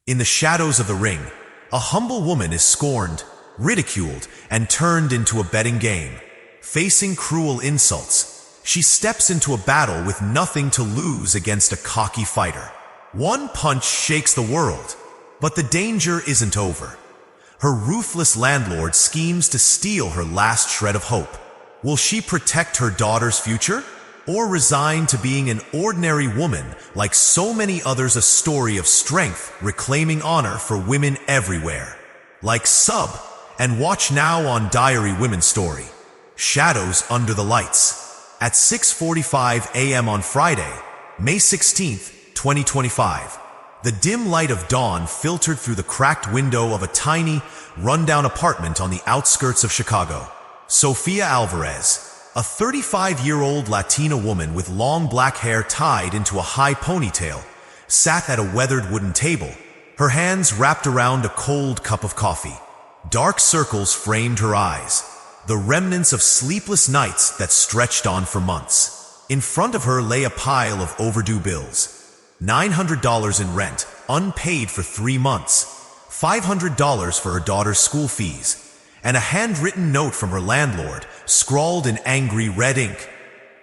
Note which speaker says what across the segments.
Speaker 1: In the shadows of the ring, a humble woman is scorned, ridiculed, and turned into a betting game. Facing cruel insults, she steps into a battle with nothing to lose against a cocky fighter. One punch shakes the world, but the danger isn't over. Her ruthless landlord schemes to steal her last shred of hope. Will she protect her daughter's future, or resign to being an ordinary woman like so many others? A story of strength, reclaiming honor for women everywhere. Like, sub, and watch now on Diary Women's Story, Shadows Under the Lights, at 6:45 a.m. on Friday, May 16th, 2025. The dim light of dawn filtered through the cracked window of a tiny, rundown apartment on the outskirts of Chicago. Sofia Alvarez, a 35-year-old Latina woman with long black hair tied into a high ponytail, sat at a weathered wooden table, her hands wrapped around a cold cup of coffee. Dark circles framed her eyes, the remnants of sleepless nights that stretched on for months. In front of her lay a pile of overdue bills. $900 in rent, unpaid for 3 months, $500 for her daughter's school fees, and a handwritten note from her landlord, scrawled in angry red ink.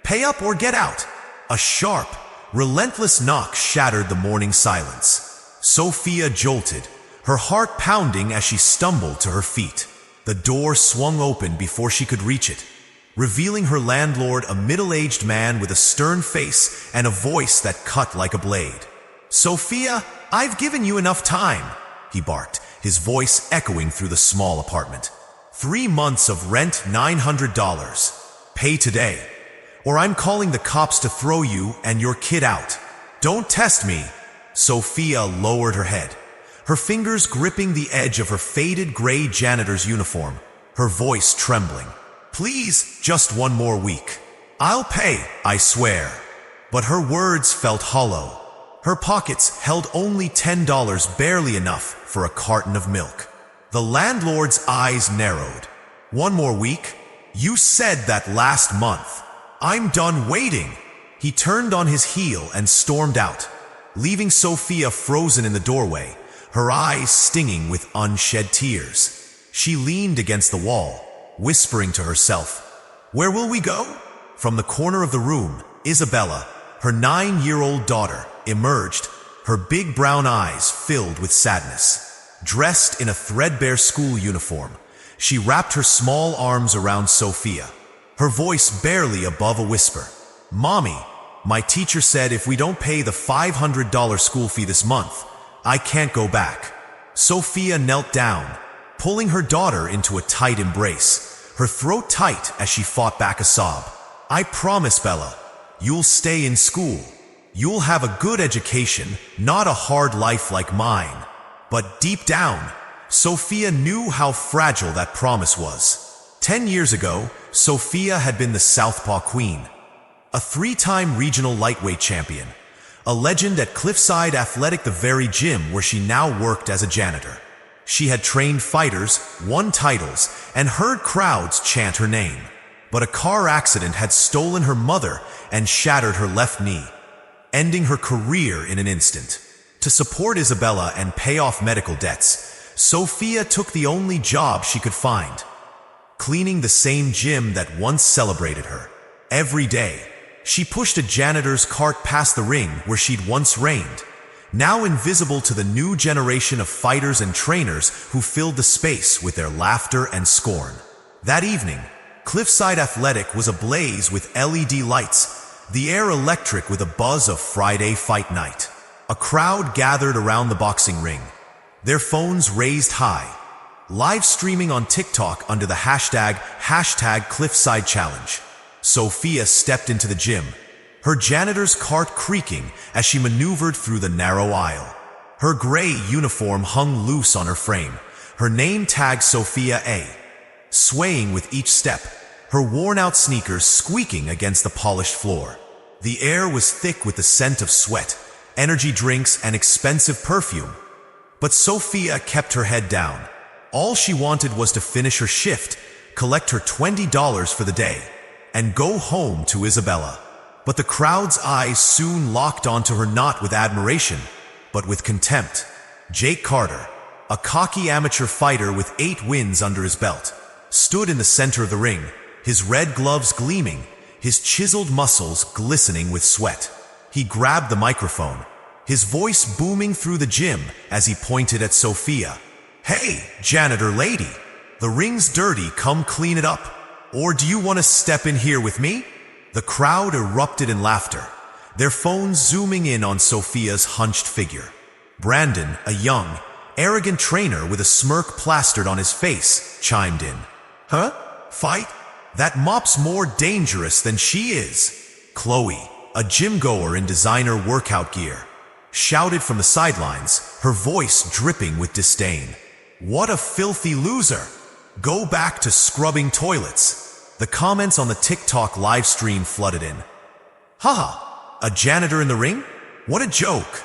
Speaker 1: "Pay up or get out." A sharp, relentless knock shattered the morning silence. Sofia jolted, her heart pounding as she stumbled to her feet. The door swung open before she could reach it, revealing her landlord, a middle-aged man with a stern face and a voice that cut like a blade. "Sofia, I've given you enough time," he barked, his voice echoing through the small apartment. 3 months of rent, $900. Pay today, or I'm calling the cops to throw you and your kid out. Don't test me." Sofia lowered her head, her fingers gripping the edge of her faded gray janitor's uniform, her voice trembling. "Please, just 1 more week. I'll pay, I swear." But her words felt hollow. Her pockets held only $10, barely enough for a carton of milk. The landlord's eyes narrowed. "1 more week? You said that last month. I'm done waiting." He turned on his heel and stormed out, leaving Sofia frozen in the doorway, her eyes stinging with unshed tears. She leaned against the wall, whispering to herself, "Where will we go?" From the corner of the room, Isabella, her 9-year-old daughter, emerged, her big brown eyes filled with sadness. Dressed in a threadbare school uniform, she wrapped her small arms around Sofia, her voice barely above a whisper. "Mommy, my teacher said if we don't pay the $500 school fee this month, I can't go back." Sofia knelt down, pulling her daughter into a tight embrace, her throat tight as she fought back a sob. "I promise, Bella, you'll stay in school. You'll have a good education, not a hard life like mine." But deep down, Sofia knew how fragile that promise was. 10 years ago, Sofia had been the Southpaw Queen, a 3-time regional lightweight champion, a legend at Cliffside Athletic, the very gym where she now worked as a janitor. She had trained fighters, won titles, and heard crowds chant her name. But a car accident had stolen her mother and shattered her left knee, ending her career in an instant. To support Isabella and pay off medical debts, Sofia took the only job she could find, cleaning the same gym that once celebrated her. Every day, she pushed a janitor's cart past the ring where she'd once reigned, now invisible to the new generation of fighters and trainers who filled the space with their laughter and scorn. That evening, Cliffside Athletic was ablaze with LED lights, the air electric with a buzz of Friday fight night. A crowd gathered around the boxing ring, their phones raised high, live streaming on TikTok under the hashtag Cliffside Challenge. Sofia stepped into the gym, her janitor's cart creaking as she maneuvered through the narrow aisle. Her gray uniform hung loose on her frame, her name tag Sofia A, swaying with each step, her worn-out sneakers squeaking against the polished floor. The air was thick with the scent of sweat, energy drinks, and expensive perfume. But Sofia kept her head down. All she wanted was to finish her shift, collect her $20 for the day, and go home to Isabella. But the crowd's eyes soon locked onto her, not with admiration, but with contempt. Jake Carter, a cocky amateur fighter with 8 wins under his belt, stood in the center of the ring, his red gloves gleaming, his chiseled muscles glistening with sweat. He grabbed the microphone, his voice booming through the gym as he pointed at Sophia. "Hey, janitor lady, the ring's dirty, come clean it up. Or do you want to step in here with me?" The crowd erupted in laughter, their phones zooming in on Sophia's hunched figure. Brandon, a young, arrogant trainer with a smirk plastered on his face, chimed in. "Huh? Fight? That mop's more dangerous than she is." Chloe, a gym-goer in designer workout gear, shouted from the sidelines, her voice dripping with disdain. "What a filthy loser! Go back to scrubbing toilets." The comments on the TikTok live stream flooded in. "Haha, a janitor in the ring? What a joke.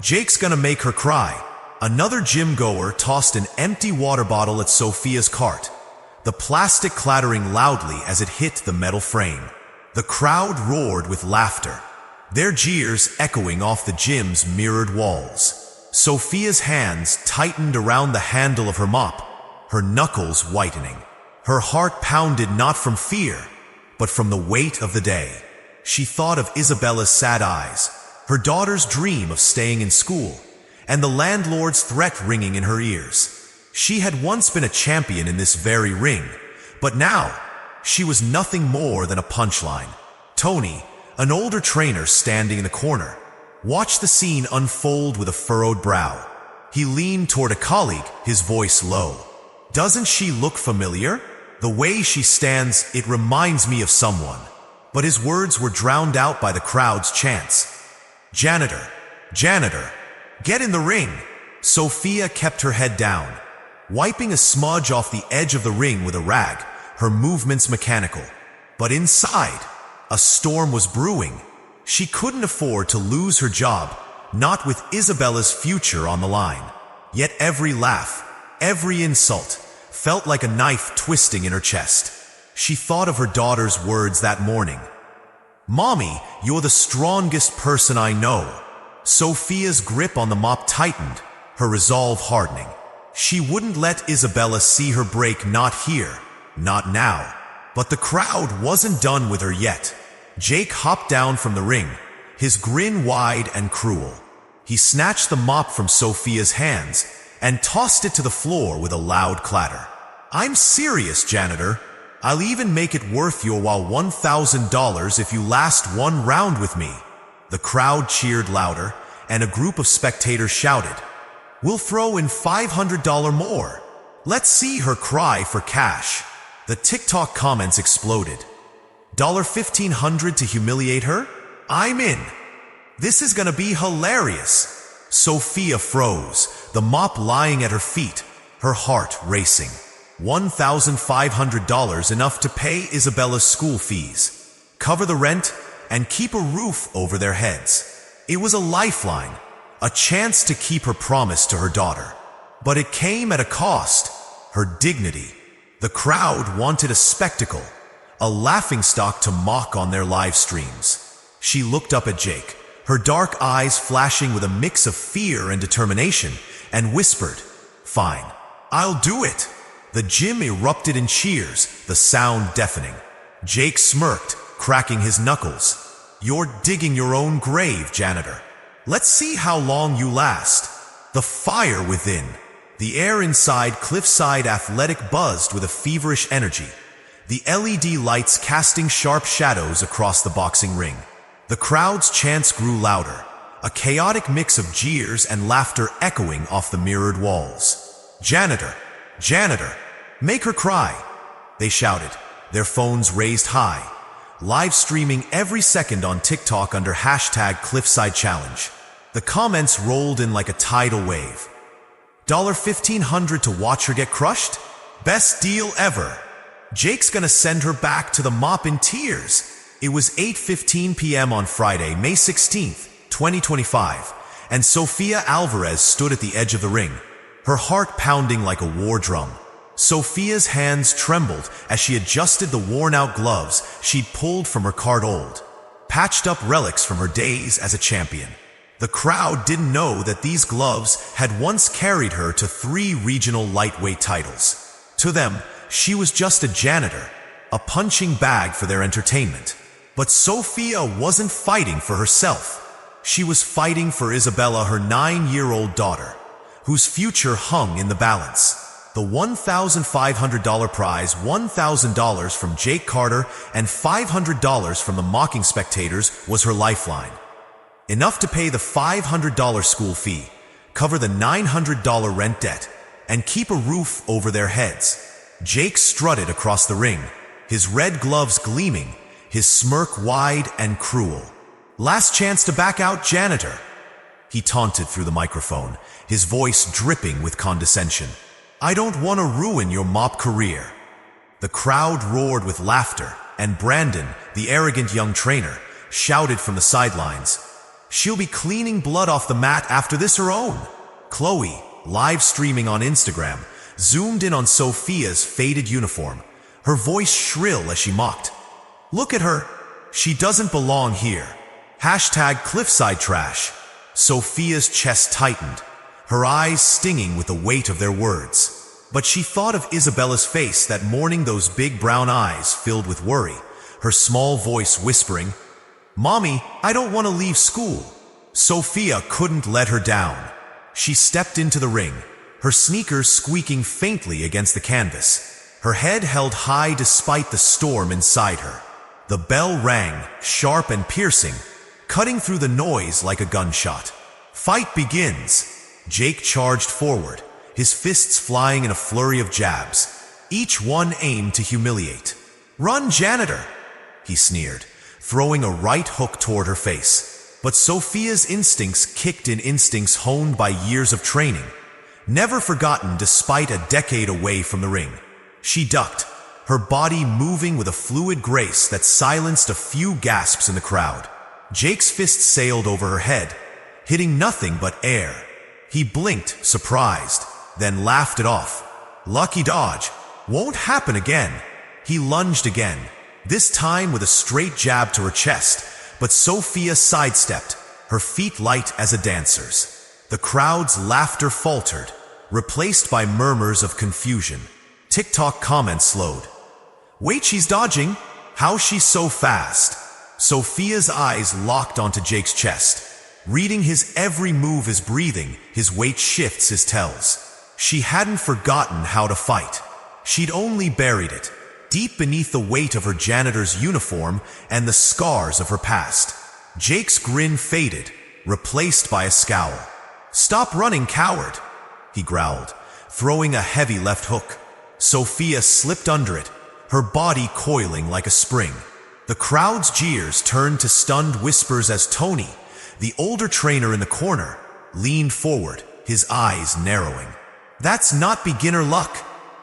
Speaker 1: Jake's gonna make her cry." Another gym-goer tossed an empty water bottle at Sophia's cart, the plastic clattering loudly as it hit the metal frame. The crowd roared with laughter, their jeers echoing off the gym's mirrored walls. Sophia's hands tightened around the handle of her mop, her knuckles whitening. Her heart pounded not from fear, but from the weight of the day. She thought of Isabella's sad eyes, her daughter's dream of staying in school, and the landlord's threat ringing in her ears. She had once been a champion in this very ring, but now she was nothing more than a punchline. Tony, an older trainer standing in the corner, watched the scene unfold with a furrowed brow. He leaned toward a colleague, his voice low. "Doesn't she look familiar? The way she stands, it reminds me of someone." But his words were drowned out by the crowd's chants. "Janitor! Janitor! Get in the ring!" Sophia kept her head down, wiping a smudge off the edge of the ring with a rag, her movements mechanical. But inside, a storm was brewing. She couldn't afford to lose her job, not with Isabella's future on the line. Yet every laugh, every insult, felt like a knife twisting in her chest. She thought of her daughter's words that morning. "Mommy, you're the strongest person I know." Sophia's grip on the mop tightened, her resolve hardening. She wouldn't let Isabella see her break, not here, not now. But the crowd wasn't done with her yet. Jake hopped down from the ring, his grin wide and cruel. He snatched the mop from Sophia's hands and tossed it to the floor with a loud clatter. "I'm serious, janitor. I'll even make it worth your while $1,000 if you last one round with me." The crowd cheered louder, and a group of spectators shouted, "We'll throw in $500 more. Let's see her cry for cash." The TikTok comments exploded. $1,500 to humiliate her? I'm in. This is gonna be hilarious. Sophia froze, the mop lying at her feet, her heart racing. $1,500, enough to pay Isabella's school fees, cover the rent, and keep a roof over their heads. It was a lifeline, a chance to keep her promise to her daughter. But it came at a cost, her dignity. The crowd wanted a spectacle, a laughingstock to mock on their live streams. She looked up at Jake, her dark eyes flashing with a mix of fear and determination, and whispered, "Fine, I'll do it." The gym erupted in cheers, the sound deafening. Jake smirked, cracking his knuckles. "You're digging your own grave, janitor. Let's see how long you last." The fire within, the air inside Cliffside Athletic buzzed with a feverish energy, the LED lights casting sharp shadows across the boxing ring. The crowd's chants grew louder, a chaotic mix of jeers and laughter echoing off the mirrored walls. "Janitor! Janitor! Make her cry!" they shouted, their phones raised high, live streaming every second on TikTok under hashtag Cliffside Challenge. The comments rolled in like a tidal wave. $1,500 to watch her get crushed? Best deal ever. Jake's gonna send her back to the mop in tears. It was 8:15 p.m. on Friday, May 16th, 2025, and Sofia Alvarez stood at the edge of the ring, her heart pounding like a war drum. Sofia's hands trembled as she adjusted the worn-out gloves she'd pulled from her cart, old, patched-up relics from her days as a champion. The crowd didn't know that these gloves had once carried her to 3 regional lightweight titles. To them, she was just a janitor, a punching bag for their entertainment. But Sophia wasn't fighting for herself. She was fighting for Isabella, her 9-year-old daughter, whose future hung in the balance. The $1,500 prize, $1,000 from Jake Carter and $500 from the mocking spectators, was her lifeline. Enough to pay the $500 school fee, cover the $900 rent debt, and keep a roof over their heads. Jake strutted across the ring, his red gloves gleaming, his smirk wide and cruel. "Last chance to back out, janitor," he taunted through the microphone, his voice dripping with condescension. "I don't want to ruin your mop career." The crowd roared with laughter, and Brandon, the arrogant young trainer, shouted from the sidelines, "She'll be cleaning blood off the mat after this her own." Chloe, live streaming on Instagram, zoomed in on Sophia's faded uniform, her voice shrill as she mocked. "Look at her. She doesn't belong here. Hashtag cliffside trash." Sophia's chest tightened, her eyes stinging with the weight of their words. But she thought of Isabella's face that morning, those big brown eyes filled with worry, her small voice whispering, "Mommy, I don't want to leave school." Sophia couldn't let her down. She stepped into the ring, her sneakers squeaking faintly against the canvas, her head held high despite the storm inside her. The bell rang, sharp and piercing, cutting through the noise like a gunshot. "Fight begins." Jake charged forward, his fists flying in a flurry of jabs, each one aimed to humiliate. "Run, janitor," he sneered, throwing a right hook toward her face. But Sophia's instincts kicked in, instincts honed by years of training, never forgotten despite a decade away from the ring. She ducked, her body moving with a fluid grace that silenced a few gasps in the crowd. Jake's fist sailed over her head, hitting nothing but air. He blinked, surprised, then laughed it off. "Lucky dodge. Won't happen again." He lunged again, this time with a straight jab to her chest, but Sophia sidestepped, her feet light as a dancer's. The crowd's laughter faltered, replaced by murmurs of confusion. TikTok comments slowed. "Wait, she's dodging. How's she so fast?" Sophia's eyes locked onto Jake's chest, reading his every move, his breathing, his weight shifts, his tells. She hadn't forgotten how to fight. She'd only buried it, deep beneath the weight of her janitor's uniform and the scars of her past. Jake's grin faded, replaced by a scowl. "Stop running, coward," he growled, throwing a heavy left hook. Sophia slipped under it, her body coiling like a spring. The crowd's jeers turned to stunned whispers as Tony, the older trainer in the corner, leaned forward, his eyes narrowing. "That's not beginner luck,"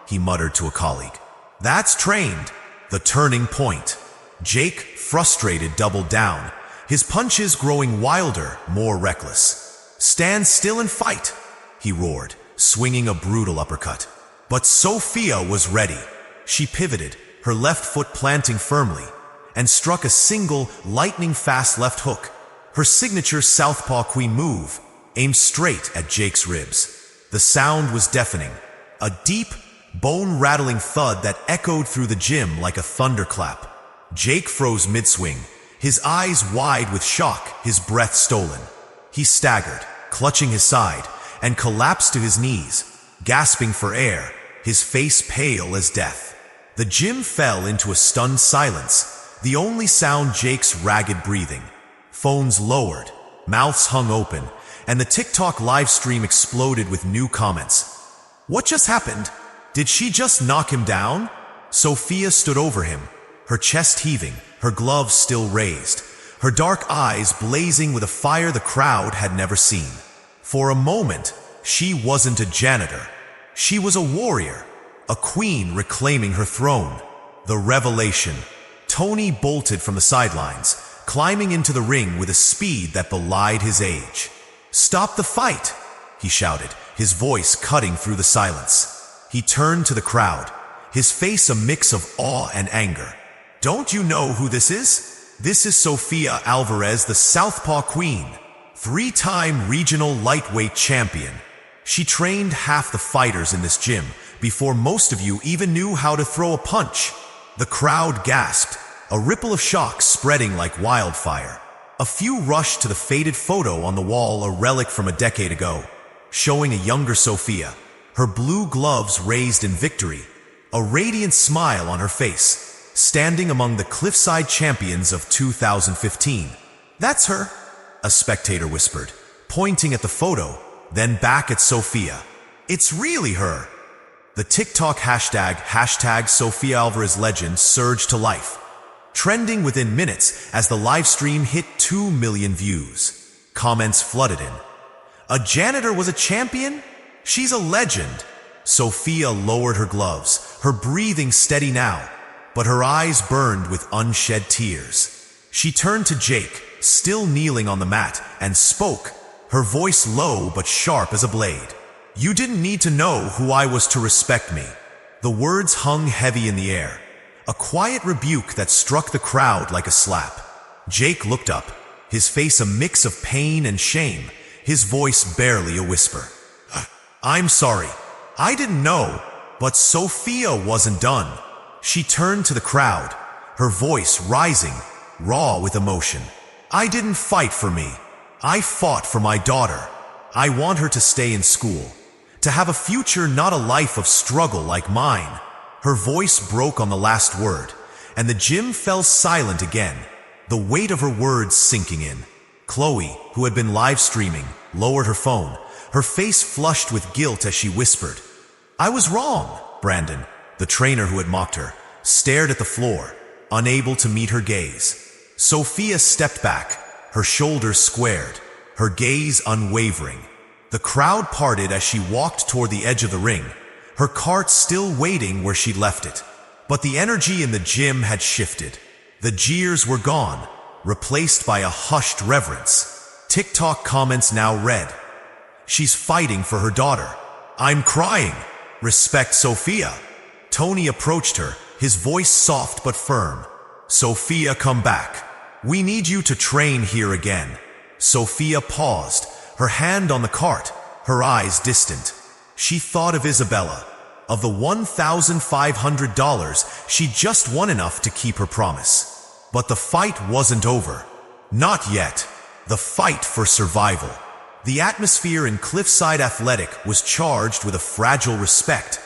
Speaker 1: he muttered to a colleague. "That's trained." The turning point. Jake, frustrated, doubled down, his punches growing wilder, more reckless. "Stand still and fight," he roared, swinging a brutal uppercut. But Sophia was ready. She pivoted, her left foot planting firmly, and struck a single, lightning-fast left hook, her signature southpaw queen move, aimed straight at Jake's ribs. The sound was deafening, a deep, bone-rattling thud that echoed through the gym like a thunderclap. Jake froze mid-swing, his eyes wide with shock, his breath stolen. He staggered, clutching his side, and collapsed to his knees, gasping for air, his face pale as death. The gym fell into a stunned silence, the only sound Jake's ragged breathing. Phones lowered, mouths hung open, and the TikTok live stream exploded with new comments. "What just happened? Did she just knock him down?" Sophia stood over him, her chest heaving, her gloves still raised, her dark eyes blazing with a fire the crowd had never seen. For a moment, she wasn't a janitor. She was a warrior, a queen reclaiming her throne. The revelation. Tony bolted from the sidelines, climbing into the ring with a speed that belied his age. "Stop the fight," he shouted, his voice cutting through the silence. He turned to the crowd, his face a mix of awe and anger. "Don't you know who this is? This is Sofia Alvarez, the Southpaw Queen, Three-time regional lightweight champion. She trained half the fighters in this gym before most of you even knew how to throw a punch. The crowd gasped, a ripple of shock spreading like wildfire. A few rushed to the faded photo on the wall, a relic from a decade ago, showing a younger Sophia, her blue gloves raised in victory, a radiant smile on her face, standing among the cliffside champions of 2015. "That's her," a spectator whispered, pointing at the photo, then back at Sophia. "It's really her." The TikTok hashtag Sophia Alvarez legend surged to life, trending within minutes as the live stream hit 2 million views. Comments flooded in. "A janitor was a champion? She's a legend." Sophia lowered her gloves, her breathing steady now, but her eyes burned with unshed tears. She turned to Jake, still kneeling on the mat, and spoke, her voice low but sharp as a blade. "You didn't need to know who I was to respect me." The words hung heavy in the air, a quiet rebuke that struck the crowd like a slap. Jake looked up, his face a mix of pain and shame, his voice barely a whisper. "I'm sorry. I didn't know." But Sophia wasn't done. She turned to the crowd, her voice rising, raw with emotion. "I didn't fight for me. I fought for my daughter. I want her to stay in school, to have a future, not a life of struggle like mine." Her voice broke on the last word, and the gym fell silent again, the weight of her words sinking in. Chloe, who had been live streaming, lowered her phone, her face flushed with guilt as she whispered, "I was wrong." Brandon, the trainer who had mocked her, stared at the floor, unable to meet her gaze. Sophia stepped back, her shoulders squared, her gaze unwavering. The crowd parted as she walked toward the edge of the ring, her cart still waiting where she'd left it. But the energy in the gym had shifted. The jeers were gone, replaced by a hushed reverence. TikTok comments now read, "She's fighting for her daughter. I'm crying. Respect Sophia." Tony approached her, his voice soft but firm. "Sophia, come back. We need you to train here again." Sophia paused, her hand on the cart, her eyes distant. She thought of Isabella, of the $1,500 she'd just won enough to keep her promise. But the fight wasn't over. Not yet. The fight for survival. The atmosphere in Cliffside Athletic was charged with a fragile respect,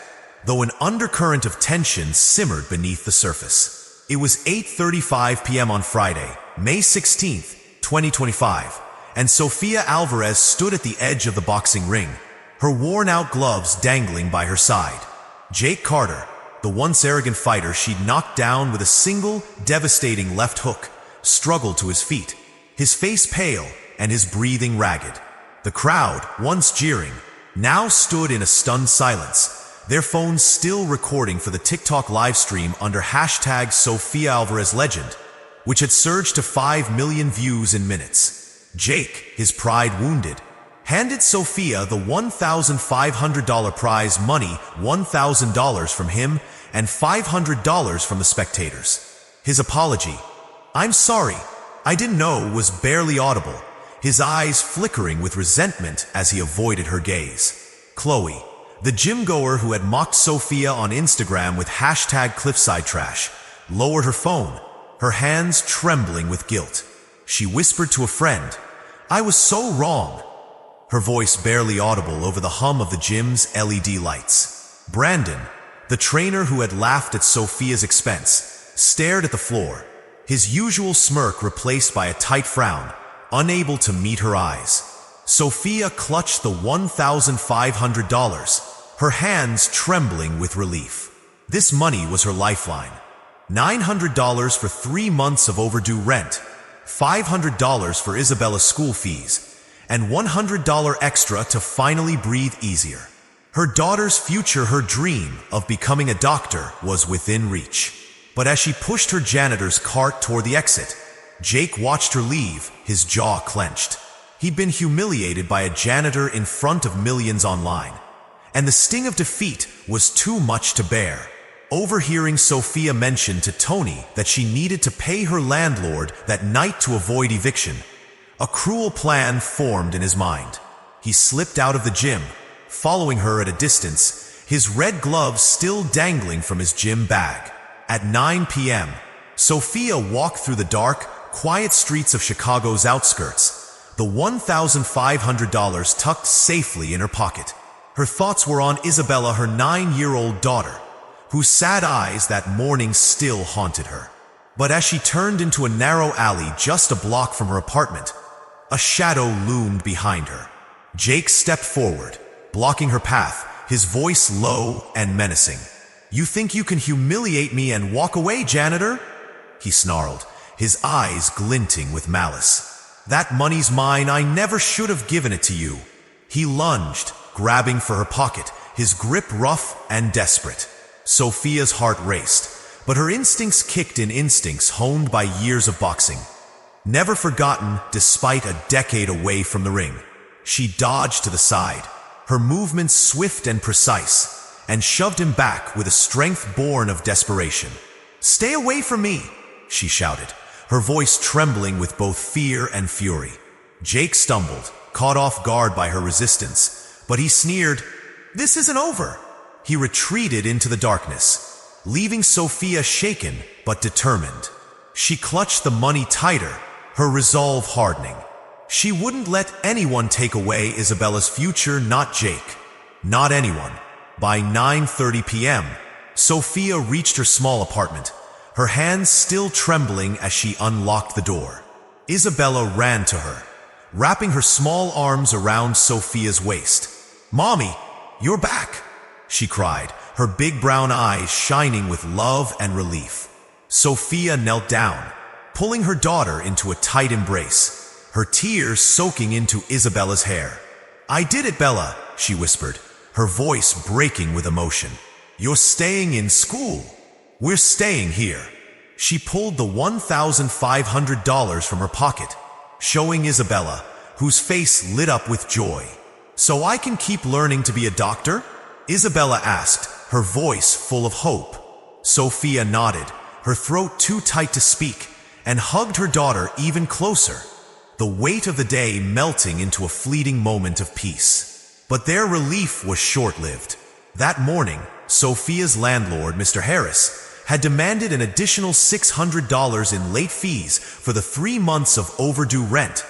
Speaker 1: though an undercurrent of tension simmered beneath the surface. It was 8:35 p.m. on Friday, May 16th, 2025, and Sophia Alvarez stood at the edge of the boxing ring, her worn-out gloves dangling by her side. Jake Carter, the once arrogant fighter she'd knocked down with a single, devastating left hook, struggled to his feet, his face pale and his breathing ragged. The crowd, once jeering, now stood in a stunned silence, their phones still recording for the TikTok livestream under hashtag Sophia Alvarez Legend, which had surged to 5 million views in minutes. Jake, his pride wounded, handed Sophia the $1,500 prize money, $1,000 from him and $500 from the spectators. His apology, "I'm sorry, I didn't know," was barely audible, his eyes flickering with resentment as he avoided her gaze. Chloe, the gym-goer who had mocked Sophia on Instagram with hashtag Cliffside Trash, lowered her phone, her hands trembling with guilt. She whispered to a friend, "I was so wrong," her voice barely audible over the hum of the gym's LED lights. Brandon, the trainer who had laughed at Sophia's expense, stared at the floor, his usual smirk replaced by a tight frown, unable to meet her eyes. Sophia clutched the $1,500, her hands trembling with relief. This money was her lifeline. $900 for 3 months of overdue rent, $500 for Isabella's school fees, and $100 extra to finally breathe easier. Her daughter's future, her dream of becoming a doctor, was within reach. But as she pushed her janitor's cart toward the exit, Jake watched her leave, his jaw clenched. He'd been humiliated by a janitor in front of millions online, and the sting of defeat was too much to bear. Overhearing Sophia mention to Tony that she needed to pay her landlord that night to avoid eviction, A cruel plan formed in his mind. He slipped out of the gym, following her at a distance, his red gloves still dangling from his gym bag. At 9 p.m., Sophia walked through the dark, quiet streets of Chicago's outskirts, the $1,500 tucked safely in her pocket. Her thoughts were on Isabella, her 9-year-old daughter, whose sad eyes that morning still haunted her. But as she turned into a narrow alley just a block from her apartment, a shadow loomed behind her. Jake stepped forward, blocking her path, his voice low and menacing. "You think you can humiliate me and walk away, janitor?" he snarled, his eyes glinting with malice. "That money's mine. I never should have given it to you." He lunged, grabbing for her pocket, his grip rough and desperate. Sophia's heart raced, but her instincts kicked in, instincts honed by years of boxing. Never forgotten despite a decade away from the ring. She dodged to the side, her movements swift and precise, and shoved him back with a strength born of desperation. "Stay away from me," she shouted, her voice trembling with both fear and fury. Jake stumbled, caught off guard by her resistance, but he sneered, "This isn't over." He retreated into the darkness, leaving Sophia shaken but determined. She clutched the money tighter, her resolve hardening. She wouldn't let anyone take away Isabella's future, not Jake. Not anyone. By 9:30 p.m., Sophia reached her small apartment, her hands still trembling as she unlocked the door. Isabella ran to her, wrapping her small arms around Sophia's waist. "Mommy, you're back," she cried, her big brown eyes shining with love and relief. Sophia knelt down, pulling her daughter into a tight embrace, her tears soaking into Isabella's hair. "I did it, Bella," she whispered, her voice breaking with emotion. "You're staying in school. We're staying here." She pulled the $1,500 from her pocket, showing Isabella, whose face lit up with joy. "So I can keep learning to be a doctor?" Isabella asked, her voice full of hope. Sophia nodded, her throat too tight to speak, and hugged her daughter even closer, the weight of the day melting into a fleeting moment of peace. But their relief was short-lived. That morning, Sophia's landlord, Mr. Harris, had demanded an additional $600 in late fees for the 3 months of overdue rent,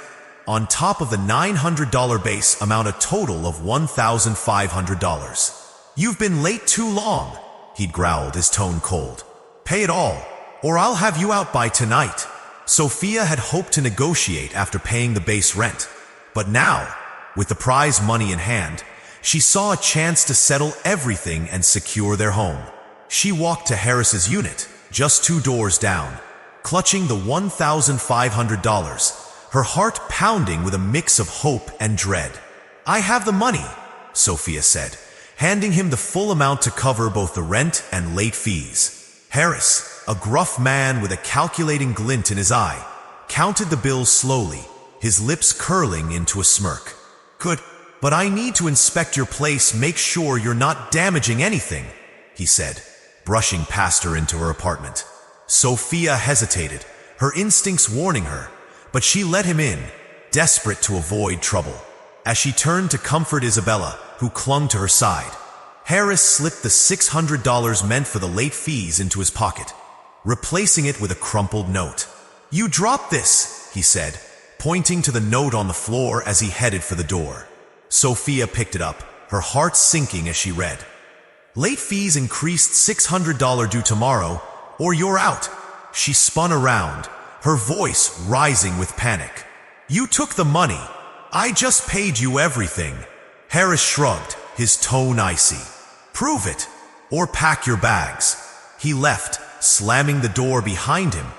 Speaker 1: on top of the $900 base amount, a total of $1,500. "You've been late too long," he'd growled, his tone cold. "Pay it all, or I'll have you out by tonight." Sophia had hoped to negotiate after paying the base rent, but now, with the prize money in hand, she saw a chance to settle everything and secure their home. She walked to Harris's unit, just 2 doors down, clutching the $1,500, her heart pounding with a mix of hope and dread. "I have the money," Sophia said, handing him the full amount to cover both the rent and late fees. Harris, a gruff man with a calculating glint in his eye, counted the bills slowly, his lips curling into a smirk. "Good, but I need to inspect your place, make sure you're not damaging anything," he said, brushing past her into her apartment. Sophia hesitated, her instincts warning her, but she let him in, desperate to avoid trouble. As she turned to comfort Isabella, who clung to her side, Harris slipped the $600 meant for the late fees into his pocket, replacing it with a crumpled note. "You dropped this," he said, pointing to the note on the floor as he headed for the door. Sophia picked it up, her heart sinking as she read. "Late fees increased $600 due tomorrow, or you're out." She spun around, her voice rising with panic. "You took the money. I just paid you everything." Harris shrugged, his tone icy. "Prove it, or pack your bags." He left, slamming the door behind him,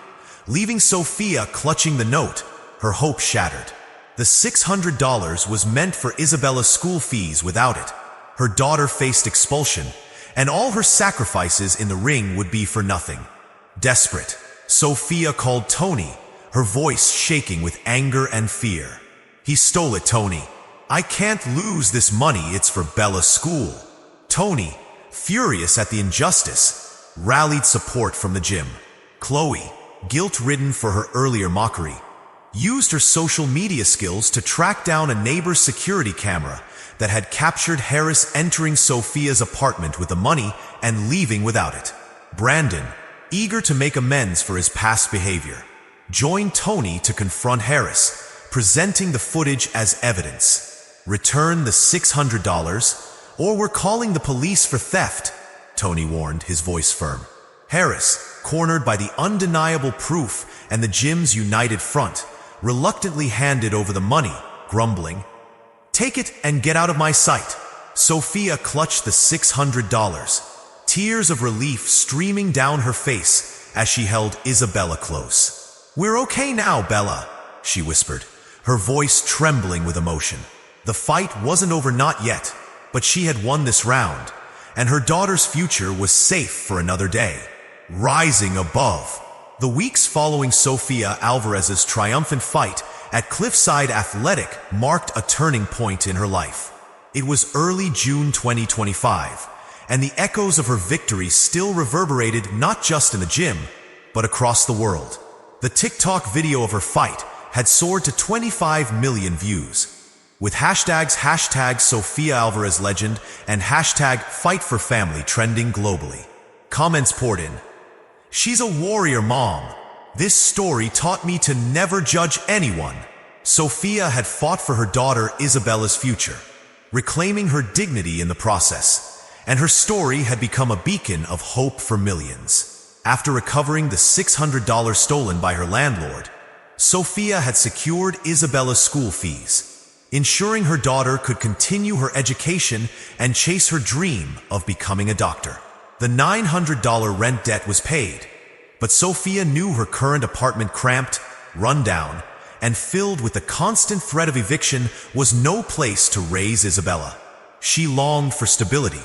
Speaker 1: leaving Sophia clutching the note, her hope shattered. The $600 was meant for Isabella's school fees. Without it, her daughter faced expulsion, and all her sacrifices in the ring would be for nothing. Desperate, Sophia called Tony, her voice shaking with anger and fear. "He stole it, Tony. I can't lose this money, it's for Bella's school." Tony, furious at the injustice, rallied support from the gym. Chloe, guilt-ridden for her earlier mockery. used her social media skills to track down a neighbor's security camera that had captured Harris entering Sophia's apartment with the money and leaving without it. Brandon, eager to make amends for his past behavior, joined Tony to confront Harris, presenting the footage as evidence. "Return the $600, or we're calling the police for theft," Tony warned, his voice firm. Harris, cornered by the undeniable proof and the gym's united front, reluctantly handed over the money, grumbling, "Take it and get out of my sight." Sophia clutched the $600, tears of relief streaming down her face as she held Isabella close. "We're okay now, Bella," she whispered, her voice trembling with emotion. The fight wasn't over, not yet, but she had won this round, and her daughter's future was safe for another day. Rising above. The weeks following Sofia Alvarez's triumphant fight at Cliffside Athletic marked a turning point in her life. It was early June 2025, and the echoes of her victory still reverberated not just in the gym, but across the world. The TikTok video of her fight had soared to 25 million views, with hashtag Sofia Alvarez legend and hashtag Fight for Family trending globally. Comments poured in. "She's a warrior, Mom. This story taught me to never judge anyone." Sofia had fought for her daughter Isabella's future, reclaiming her dignity in the process, and her story had become a beacon of hope for millions. After recovering the $600 stolen by her landlord, Sofia had secured Isabella's school fees, ensuring her daughter could continue her education and chase her dream of becoming a doctor. The $900 rent debt was paid, but Sofia knew her current apartment, cramped, run down, and filled with the constant threat of eviction, was no place to raise Isabella. She longed for stability,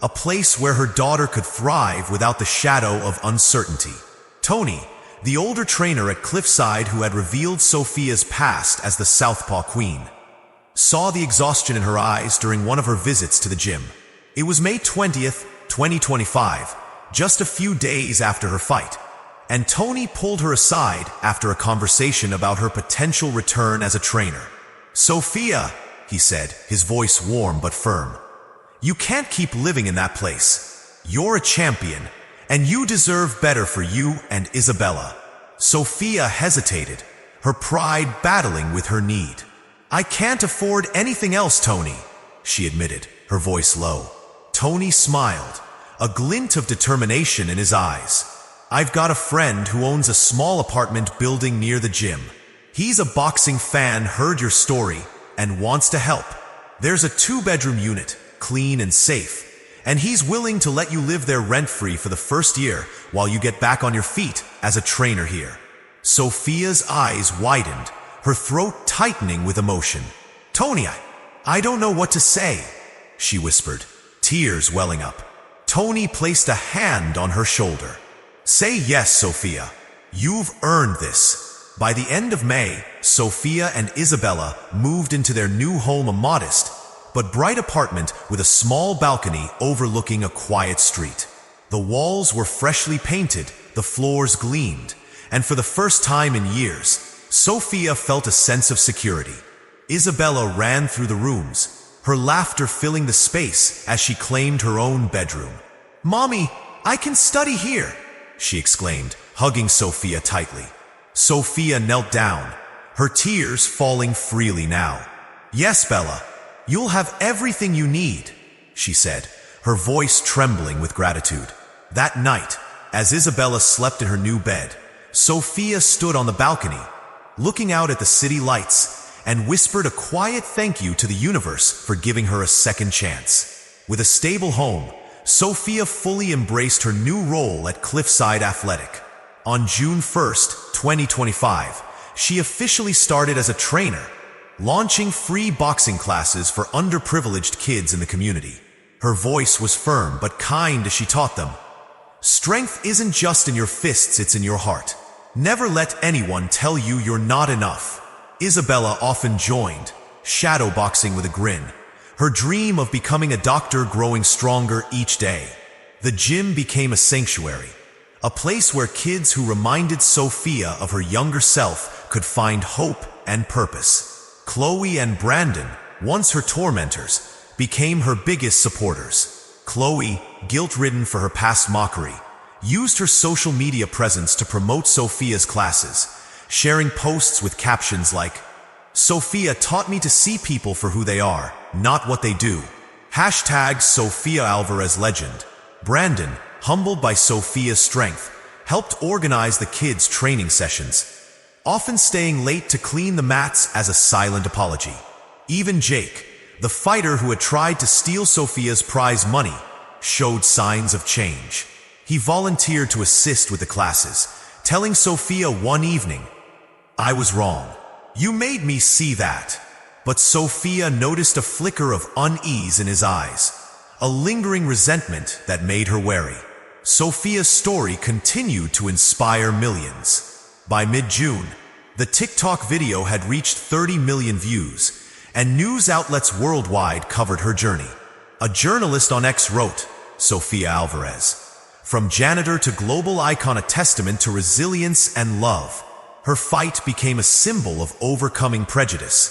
Speaker 1: a place where her daughter could thrive without the shadow of uncertainty. Tony, the older trainer at Cliffside who had revealed Sofia's past as the Southpaw Queen, saw the exhaustion in her eyes during one of her visits to the gym. It was May 20th, 2025, just a few days after her fight, and Tony pulled her aside after a conversation about her potential return as a trainer. "Sofia," he said, his voice warm but firm, "you can't keep living in that place. You're a champion, and you deserve better for you and Isabella." Sofia hesitated, her pride battling with her need. "I can't afford anything else, Tony," she admitted, her voice low. Tony smiled, a glint of determination in his eyes. "I've got a friend who owns a small apartment building near the gym. He's a boxing fan, heard your story, and wants to help. There's a 2-bedroom unit, clean and safe, and he's willing to let you live there rent-free for the first year while you get back on your feet as a trainer here." Sofia's eyes widened, her throat tightening with emotion. "Tony, I don't know what to say," she whispered, tears welling up. Tony placed a hand on her shoulder. "Say yes, Sofia. You've earned this." By the end of May, Sofia and Isabella moved into their new home, a modest but bright apartment with a small balcony overlooking a quiet street. The walls were freshly painted, the floors gleamed, and for the first time in years, Sofia felt a sense of security. Isabella ran through the rooms, her laughter filling the space as she claimed her own bedroom. "Mommy, I can study here," she exclaimed, hugging Sofia tightly. Sofia knelt down, her tears falling freely now. "Yes, Bella, you'll have everything you need," she said, her voice trembling with gratitude. That night, as Isabella slept in her new bed, Sofia stood on the balcony, looking out at the city lights, and whispered a quiet thank you to the universe for giving her a second chance. With a stable home, Sofia fully embraced her new role at Cliffside Athletic. On June 1st, 2025, she officially started as a trainer, launching free boxing classes for underprivileged kids in the community. Her voice was firm but kind as she taught them, "Strength isn't just in your fists, it's in your heart. Never let anyone tell you you're not enough." Isabella often joined, shadowboxing with a grin, her dream of becoming a doctor growing stronger each day. The gym became a sanctuary, a place where kids who reminded Sofia of her younger self could find hope and purpose. Chloe and Brandon, once her tormentors, became her biggest supporters. Chloe, guilt-ridden for her past mockery, used her social media presence to promote Sophia's classes, sharing posts with captions like, "Sophia taught me to see people for who they are, not what they do." Hashtag Sophia Alvarez legend. Brandon, humbled by Sophia's strength, helped organize the kids' training sessions, often staying late to clean the mats as a silent apology. Even Jake, the fighter who had tried to steal Sophia's prize money, showed signs of change. He volunteered to assist with the classes, telling Sophia one evening, "I was wrong. You made me see that." But Sophia noticed a flicker of unease in his eyes, a lingering resentment that made her wary. Sophia's story continued to inspire millions. By mid-June, the TikTok video had reached 30 million views, and news outlets worldwide covered her journey. A journalist on X wrote, "Sophia Alvarez, from janitor to global icon, a testament to resilience and love. Her fight became a symbol of overcoming prejudice,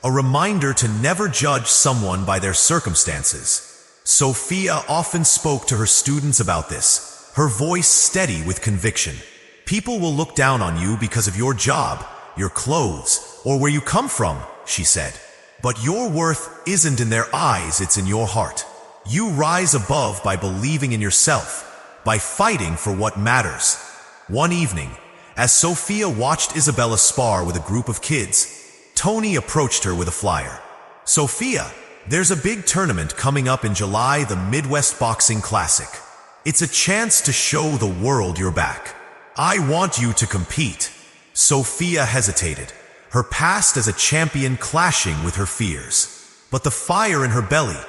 Speaker 1: a reminder to never judge someone by their circumstances." Sophia often spoke to her students about this, her voice steady with conviction. "People will look down on you because of your job, your clothes, or where you come from," she said. "But your worth isn't in their eyes, it's in your heart. You rise above by believing in yourself, by fighting for what matters." One evening, as Sophia watched Isabella spar with a group of kids, Tony approached her with a flyer. "Sophia, there's a big tournament coming up in July, the Midwest Boxing Classic. It's a chance to show the world you're back. I want you to compete." Sophia hesitated, her past as a champion clashing with her fears. But the fire in her belly,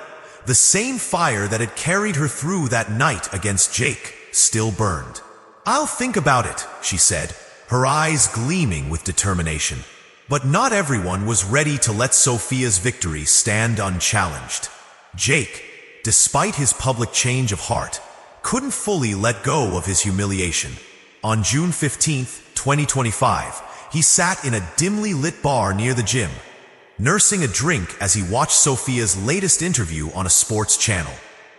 Speaker 1: the same fire that had carried her through that night against Jake, still burned. "I'll think about it," she said, her eyes gleaming with determination. But not everyone was ready to let Sophia's victory stand unchallenged. Jake, despite his public change of heart, couldn't fully let go of his humiliation. On June 15th, 2025, he sat in a dimly lit bar near the gym, nursing a drink as he watched Sophia's latest interview on a sports channel.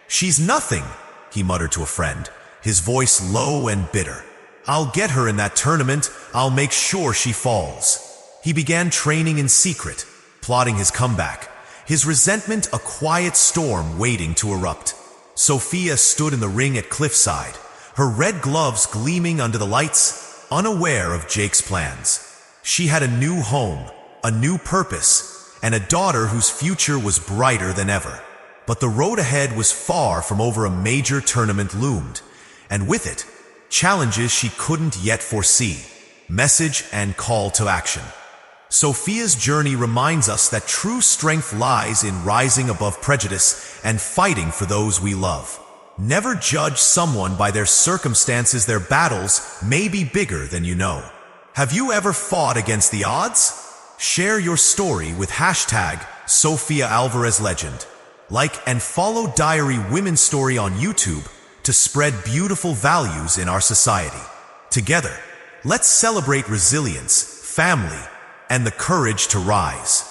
Speaker 1: "She's nothing," he muttered to a friend, his voice low and bitter. "I'll get her in that tournament. I'll make sure she falls." He began training in secret, plotting his comeback, his resentment a quiet storm waiting to erupt. Sophia stood in the ring at cliffside, her red gloves gleaming under the lights, unaware of Jake's plans. She had a new home, a new purpose, and a daughter whose future was brighter than ever. But the road ahead was far from over. A major tournament loomed, and with it, challenges she couldn't yet foresee. Message and call to action. Sophia's journey reminds us that true strength lies in rising above prejudice and fighting for those we love. Never judge someone by their circumstances. Their battles may be bigger than you know. Have you ever fought against the odds? Share your story with hashtag Sophia Alvarez Legend. Like and follow Diary Women's Story on YouTube to spread beautiful values in our society. Together, let's celebrate resilience, family, and the courage to rise.